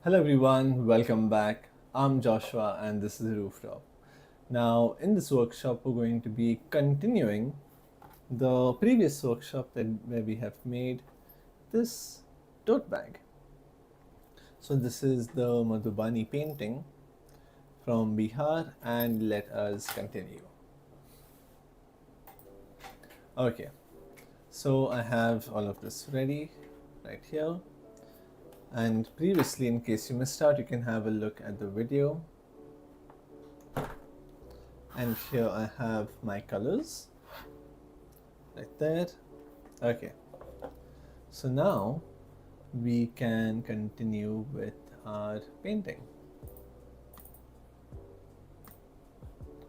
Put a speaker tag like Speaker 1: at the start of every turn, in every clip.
Speaker 1: Hello everyone, welcome back. I'm Joshua and this is Rooftop. Now, in this workshop, we're going to be continuing the previous workshop where we have made this tote bag. So this is the Madhubani painting from Bihar, and let us continue. Okay, so I have all of this ready right here. And previously, in case you missed out, you can have a look at the video. And here I have my colors right there. Okay, so now we can continue with our painting.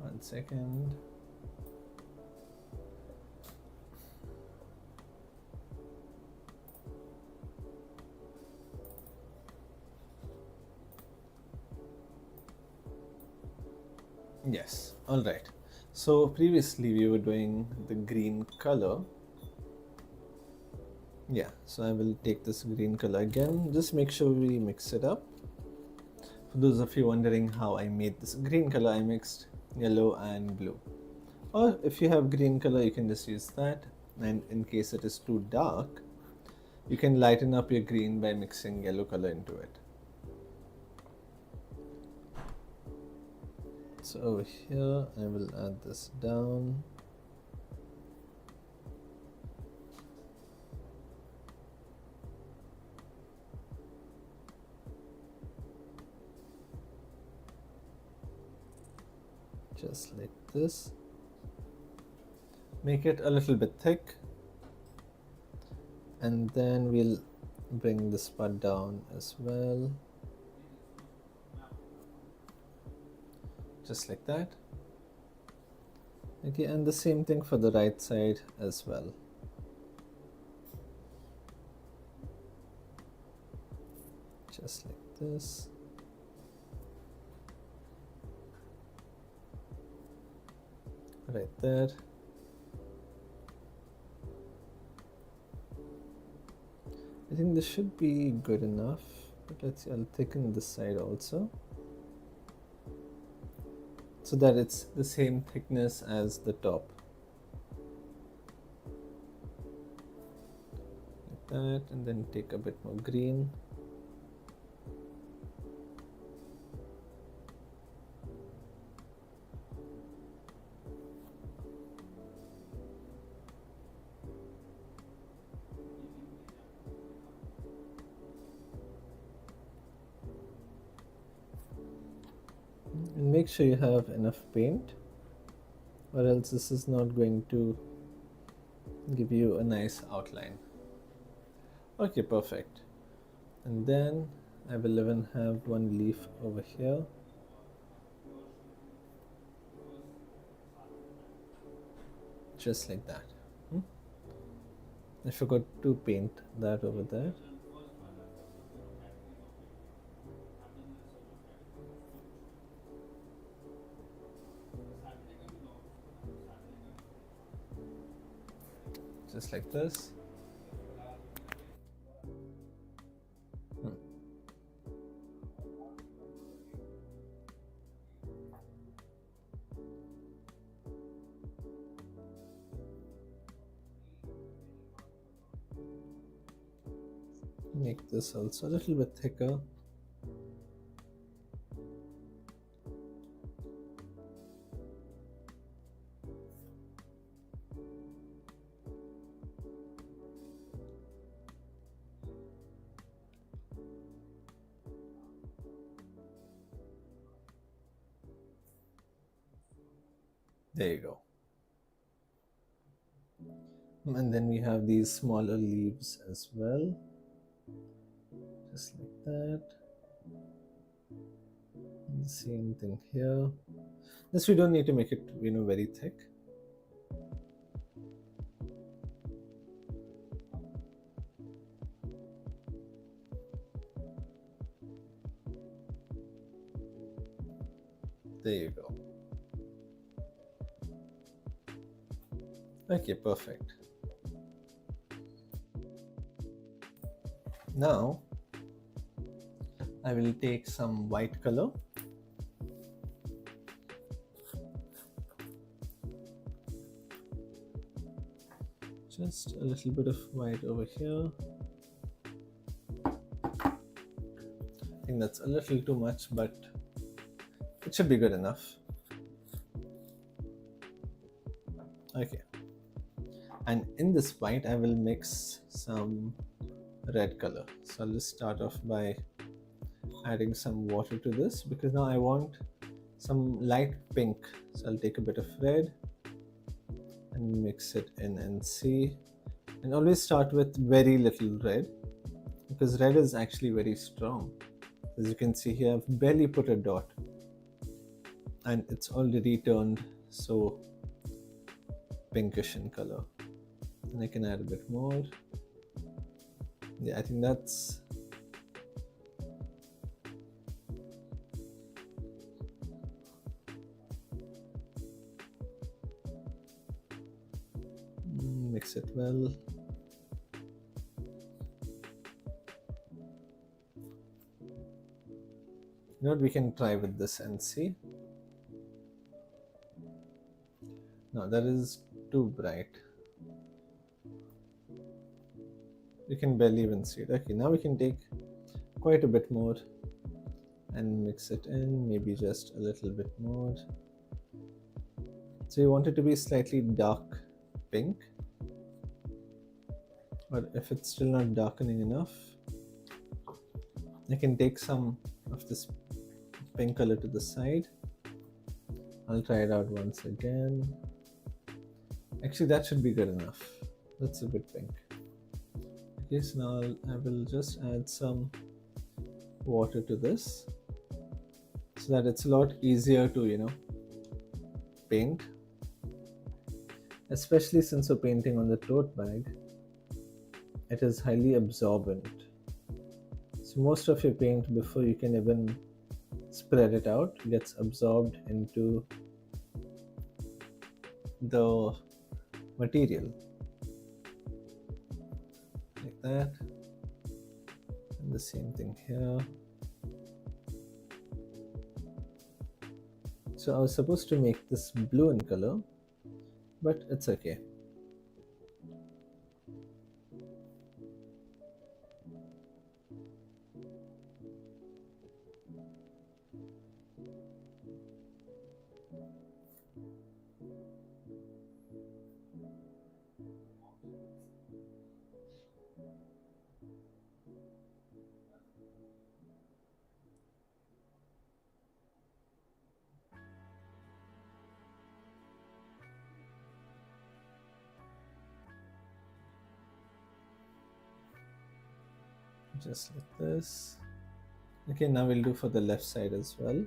Speaker 1: One second. Yes, all right. So previously we were doing the green color. Yeah, so I will take this green color again. Just make sure we mix it up. For those of you wondering how I made this green color, I mixed yellow and blue. Or if you have green color, you can just use that. And in case it is too dark, you can lighten up your green by mixing yellow color into it. So over here, I will add this down. Just like this. Make it a little bit thick. And then we'll bring this part down as well. Just like that. Okay, and the same thing for the right side as well. Just like this. Right there. I think this should be good enough, but let's see, I'll thicken this side also, so that it's the same thickness as the top. Like that, and then take a bit more green. And make sure you have enough paint, or else this is not going to give you a nice outline. Okay, perfect. And then I will even have one leaf over here. Just like that. I forgot to paint that over there. Just like this. Make this also a little bit thicker. There you go. And then we have these smaller leaves as well. Just like that. And the same thing here. This we don't need to make it, very thick. There you go. Okay, perfect. Now I will take some white color. Just a little bit of white over here. I think that's a little too much, but it should be good enough. Okay. And in this white, I will mix some red color. So I'll just start off by adding some water to this, because now I want some light pink. So I'll take a bit of red and mix it in and see. And always start with very little red, because red is actually very strong. As you can see here, I've barely put a dot and it's already turned so pinkish in color. And I can add a bit more. Yeah, I think that's mix it well. You know what, we can try with this and see. No, that is too bright. You can barely even see it. Okay, now we can take quite a bit more and mix it in, maybe just a little bit more. So you want it to be slightly dark pink, but if it's still not darkening enough, I can take some of this pink color to the side. I'll try it out once again. Actually, that should be good enough. That's a bit pink. Okay, so now I will just add some water to this so that it's a lot easier to, paint. Especially since we're painting on the tote bag, it is highly absorbent. So most of your paint, before you can even spread it out, gets absorbed into the material. Like that. And the same thing here. So I was supposed to make this blue in color, but it's okay. Just like this. Okay, now we'll do for the left side as well.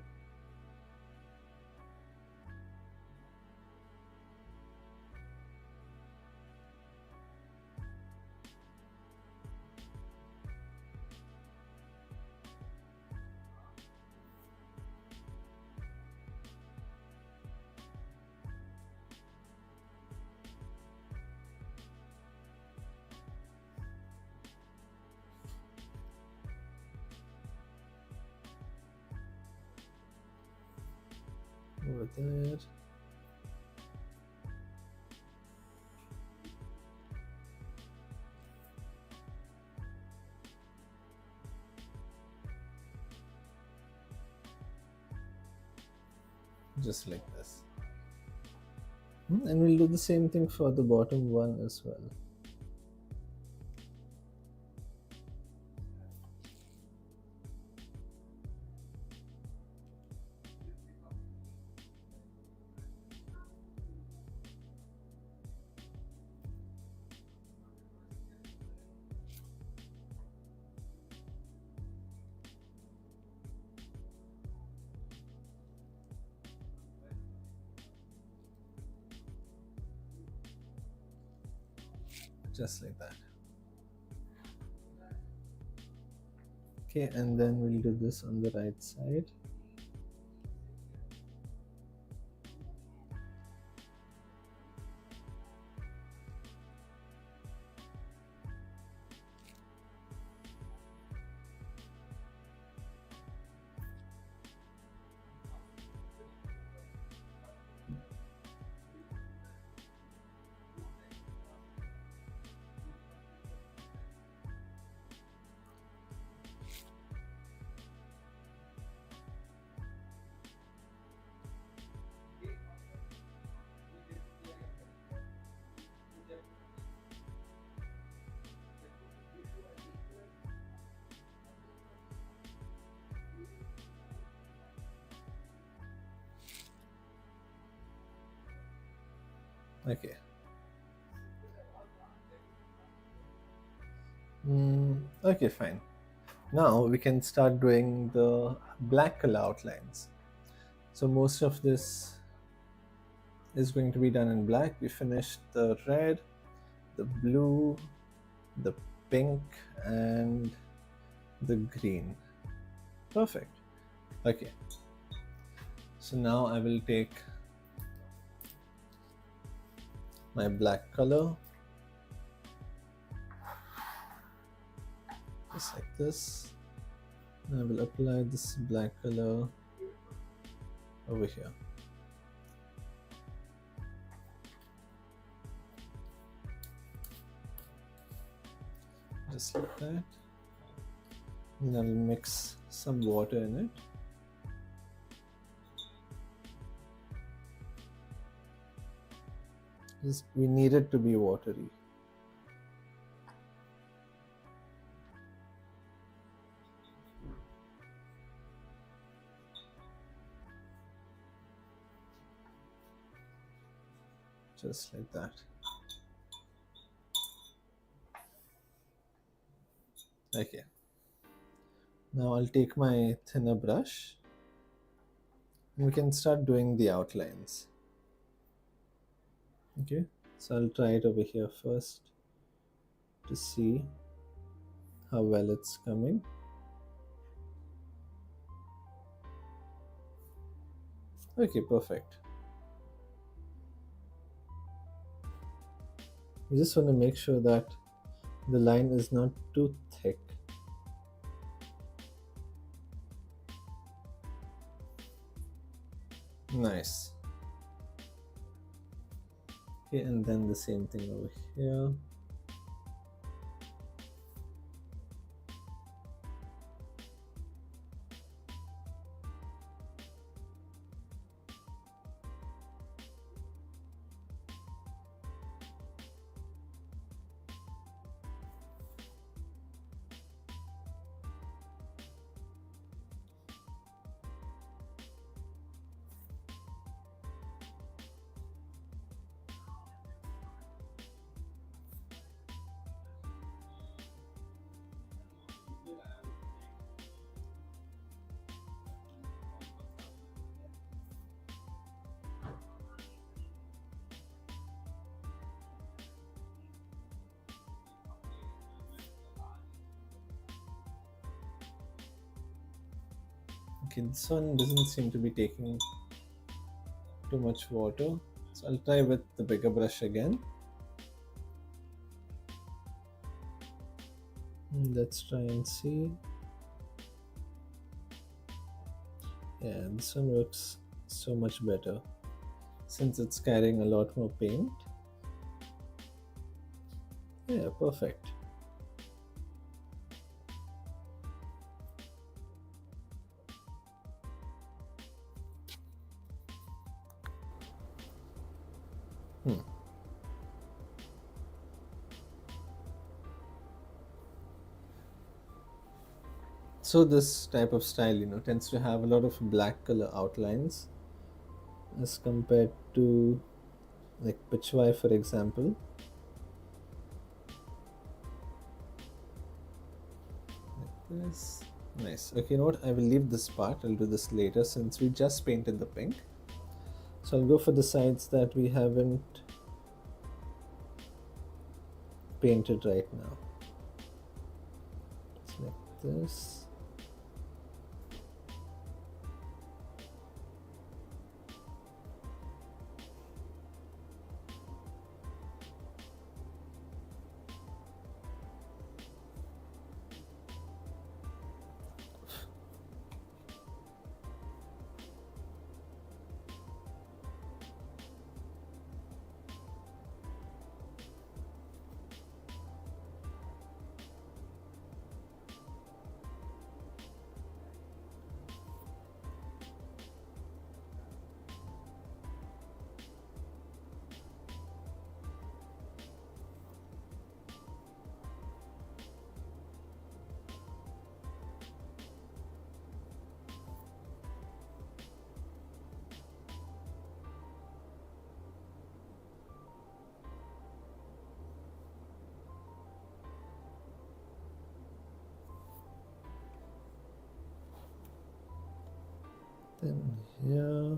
Speaker 1: Over there. Just like this. And we'll do the same thing for the bottom one as well. Just like that. Okay, and then we'll do this on the right side. Okay. Okay, fine. Now we can start doing the black color outlines. So most of this is going to be done in black. We finished the red, the blue, the pink, and the green. Perfect. Okay. So now I will take my black color, just like this. And I will apply this black color over here. Just like that. And I'll mix some water in it. We need it to be watery. Just like that. Okay. Now I'll take my thinner brush and we can start doing the outlines. Okay, so I'll try it over here first to see how well it's coming. Okay, perfect. We just want to make sure that the line is not too thick. Nice. Okay, and then the same thing over here. Okay, this one doesn't seem to be taking too much water, so I'll try with the bigger brush again. Let's try and see. Yeah, this one works so much better since it's carrying a lot more paint. Yeah, perfect. So this type of style, tends to have a lot of black color outlines as compared to like Pichwai, for example. Like this. Nice. Okay, you know what? I will leave this part. I'll do this later since we just painted the pink. So I'll go for the sides that we haven't painted right now. It's like this. Then here.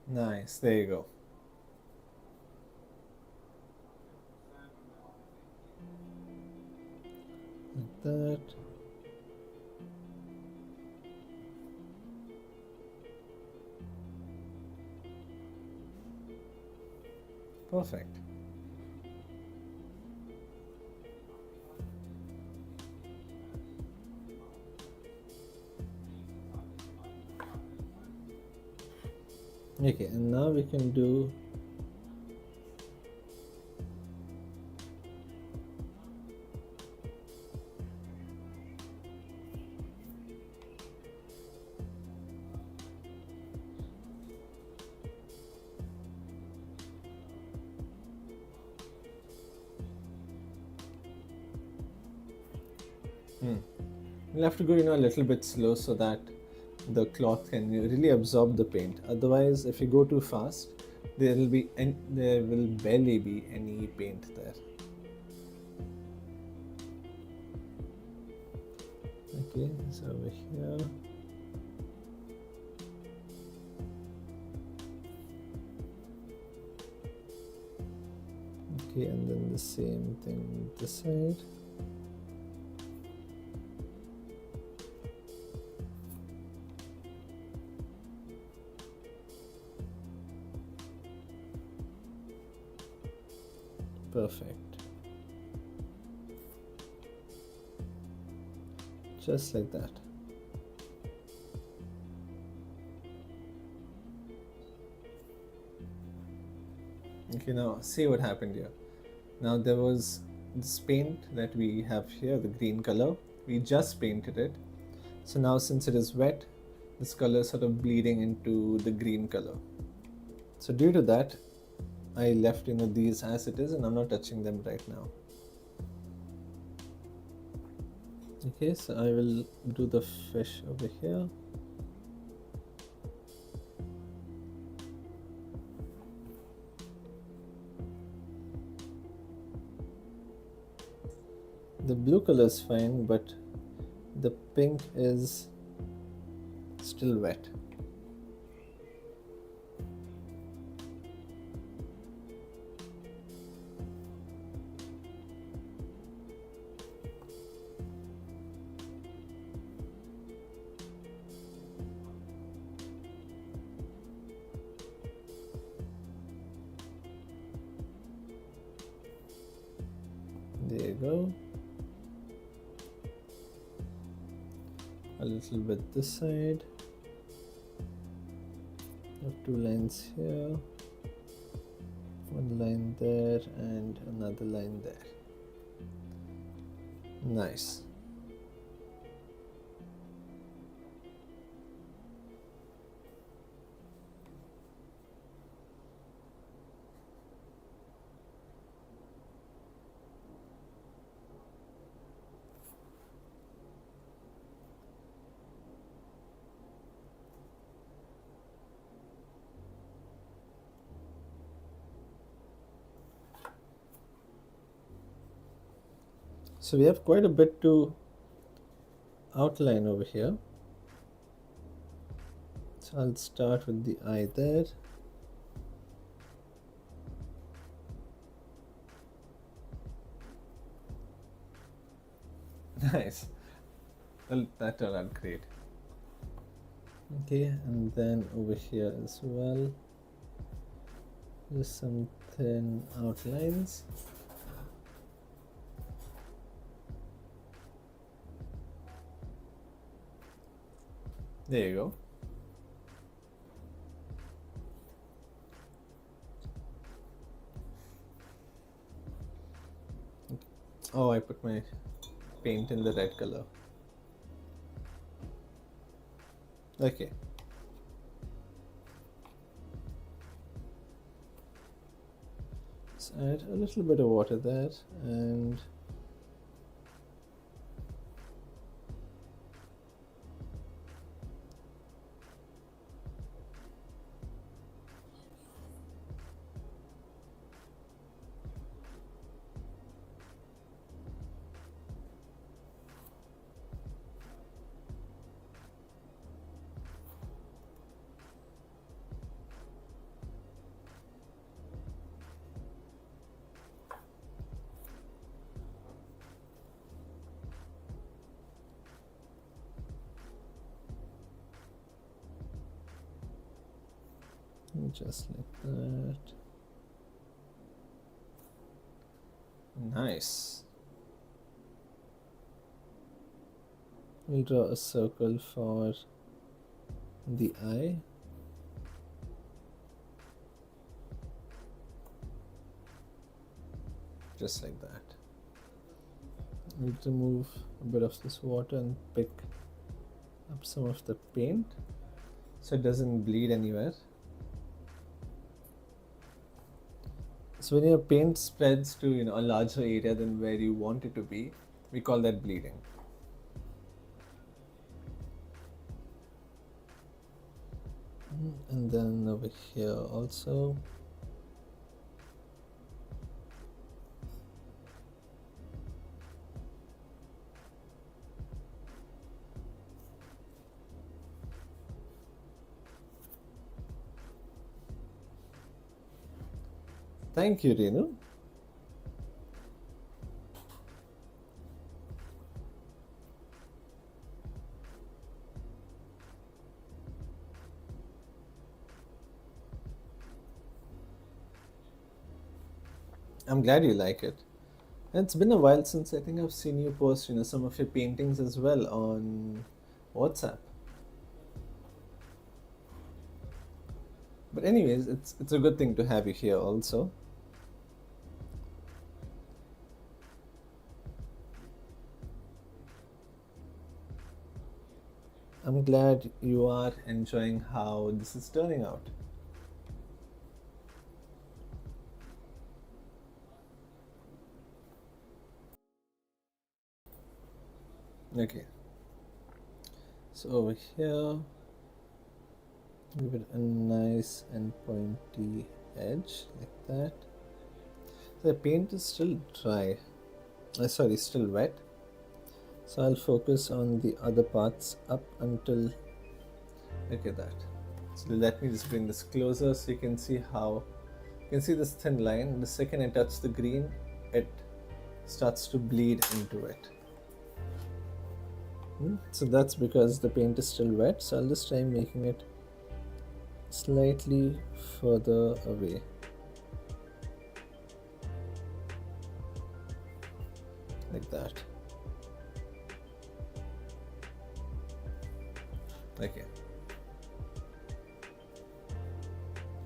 Speaker 1: Nice, there you go. Like that. Perfect. Okay, and now we can do You'll have to go, a little bit slow so that the cloth can really absorb the paint. Otherwise, if you go too fast, there will barely be any paint there. Okay, so over here. Okay, and then the same thing this side. Perfect. Just like that. Okay, now see what happened here. Now there was this paint that we have here, the green color. We just painted it. So now since it is wet, this color is sort of bleeding into the green color. So due to that, I left these as it is, and I'm not touching them right now. Okay, so I will do the fish over here. The blue color is fine, but the pink is still wet. There you go. A little bit this side. I have 2 lines here. 1 line there and another line there. Nice. So we have quite a bit to outline over here. So I'll start with the eye there. Nice. Well, that turned out great. Okay, and then over here as well, just some thin outlines. There you go. Oh, I put my paint in the red color. Okay. Let's add a little bit of water there and Just like that. Nice. We'll draw a circle for the eye. Just like that. We'll remove a bit of this water and pick up some of the paint so it doesn't bleed anywhere. So when your paint spreads to a larger area than where you want it to be, we call that bleeding. And then over here also. Thank you, Renu. I'm glad you like it. And it's been a while since I think I've seen you post, some of your paintings as well on WhatsApp. But anyways, it's a good thing to have you here also. I'm glad you are enjoying how this is turning out. Okay. So over here, give it a nice and pointy edge like that. The paint is still dry. Sorry, still wet. So I'll focus on the other parts up until, look at that. So let me just bring this closer so you can see how, you can see this thin line. The second I touch the green, it starts to bleed into it. So that's because the paint is still wet. So I'll just try making it slightly further away. Like that. Okay.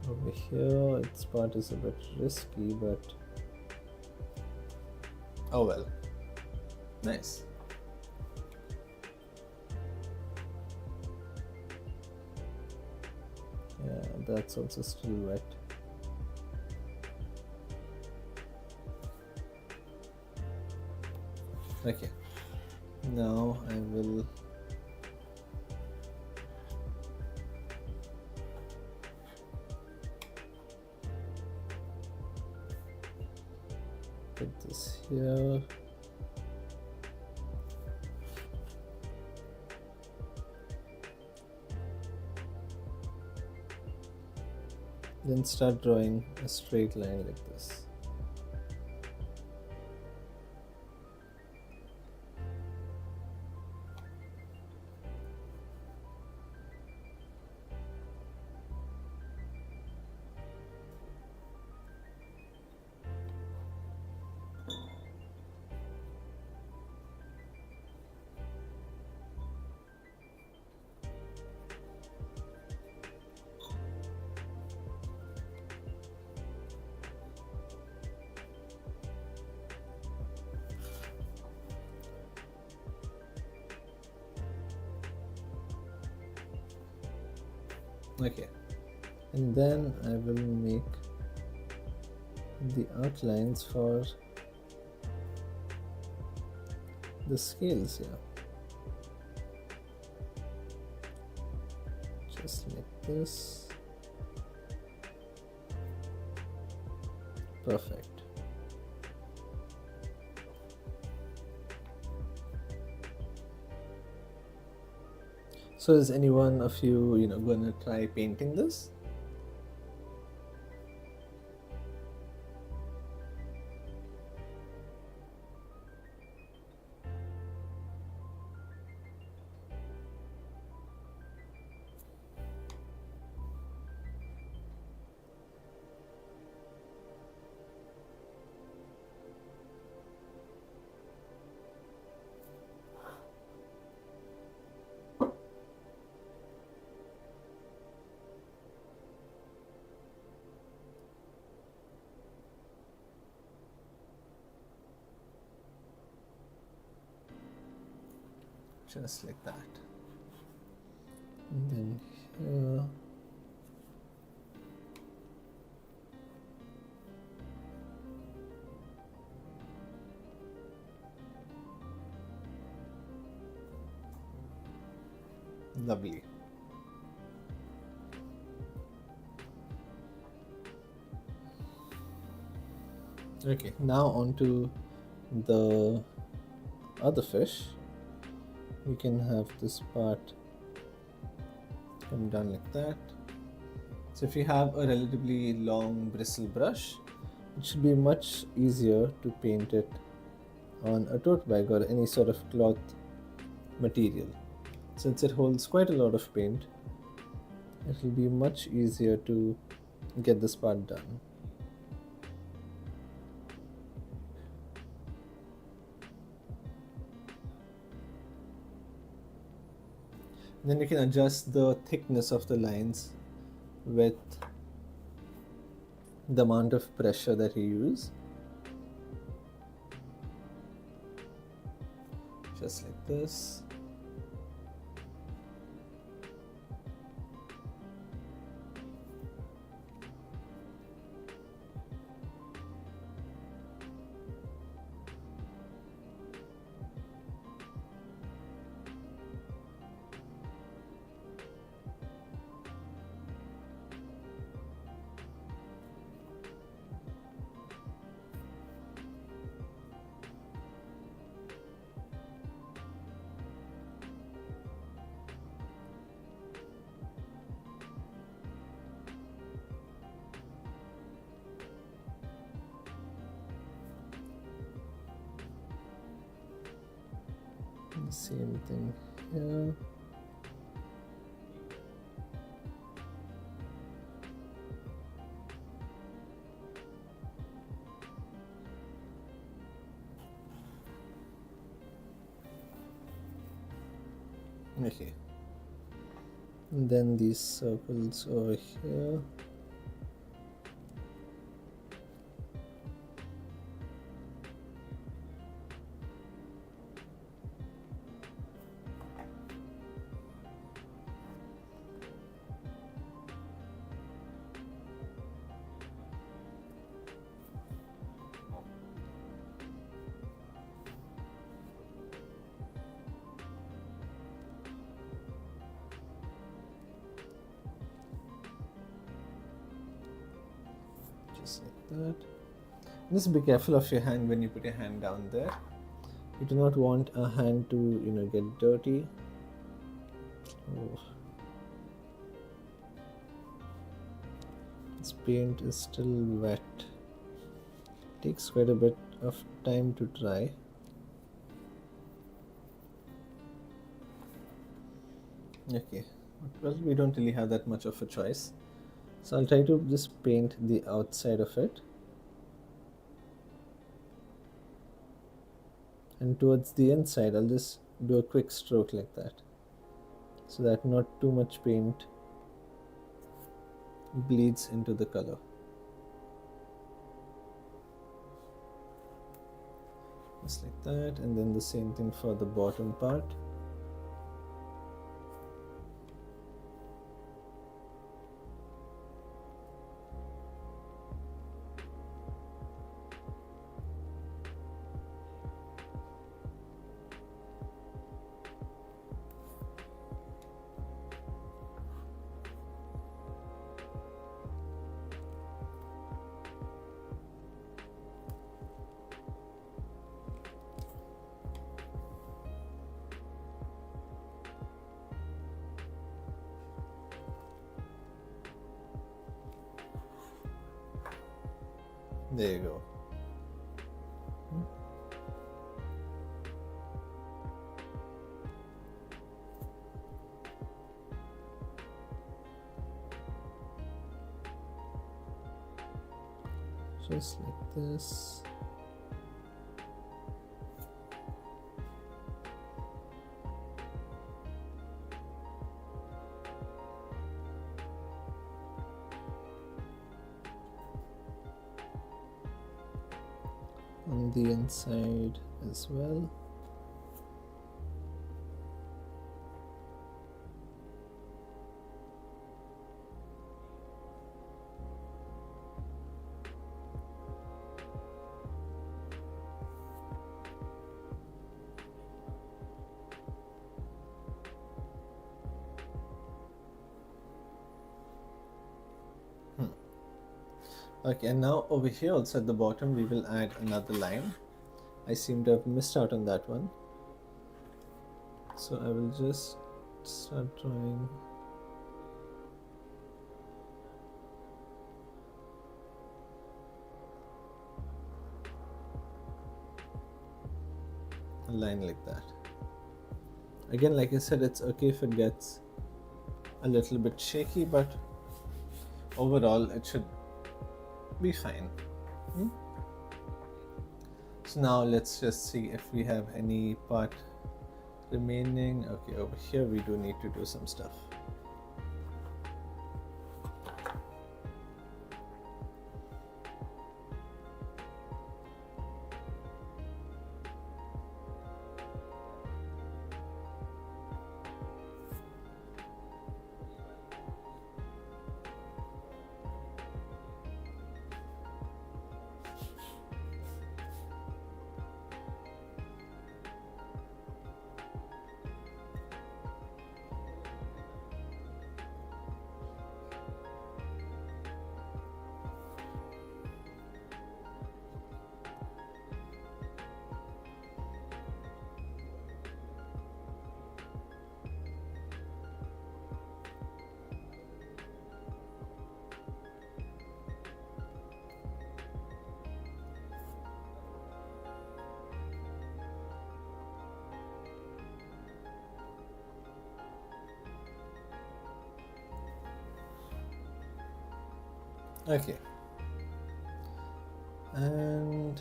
Speaker 1: Over here, its part is a bit risky, but oh well. Nice. Yeah, that's also still wet. Okay. Now I will put this here. Then start drawing a straight line like this. Okay, and then I will make the outlines for the scales here. Just like this. Perfect. So is anyone of you, gonna try painting this? just like that. And then here, lovely. Okay, now onto the other fish. We can have this part come down like that. So if you have a relatively long bristle brush, it should be much easier to paint it on a tote bag or any sort of cloth material. Since it holds quite a lot of paint, it will be much easier to get this part done. Then you can adjust the thickness of the lines with the amount of pressure that you use. Just like this. The same thing here. Okay. And then these circles over here. Just like that. Just be careful of your hand when you put your hand down there. You do not want a hand to, get dirty. Oh. This paint is still wet. Takes quite a bit of time to dry. Okay, well, we don't really have that much of a choice. So I'll try to just paint the outside of it. And towards the inside, I'll just do a quick stroke like that, so that not too much paint bleeds into the color. Just like that, and then the same thing for the bottom part. There you go. Just like this. On the inside as well. Okay, and now over here also at the bottom we will add another line. I seem to have missed out on that one. So I will just start drawing. A line like that. Again, like I said, it's okay if it gets a little bit shaky, but overall it should be fine. So now let's just see if we have any part remaining. Okay, over here we do need to do some stuff. Okay, and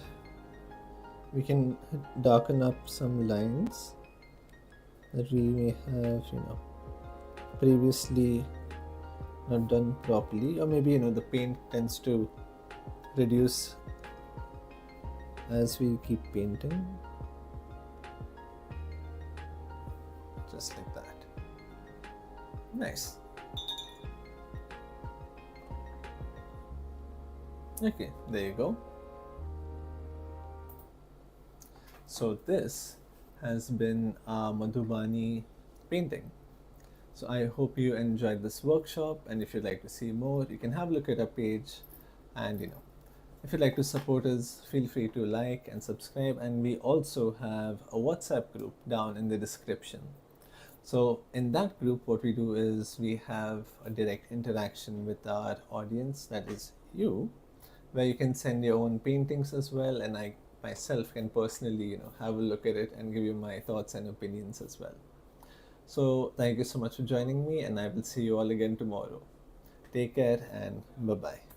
Speaker 1: we can darken up some lines that we may have, previously not done properly, or maybe the paint tends to reduce as we keep painting, just like that. Nice. Okay, there you go. So this has been a Madhubani painting. So I hope you enjoyed this workshop, and if you'd like to see more, you can have a look at our page. And if you'd like to support us, feel free to like and subscribe. And we also have a WhatsApp group down in the description. So in that group, what we do is we have a direct interaction with our audience, that is you, where you can send your own paintings as well, and I myself can personally have a look at it and give you my thoughts and opinions as well. So thank you so much for joining me, and I will see you all again tomorrow. Take care and bye bye.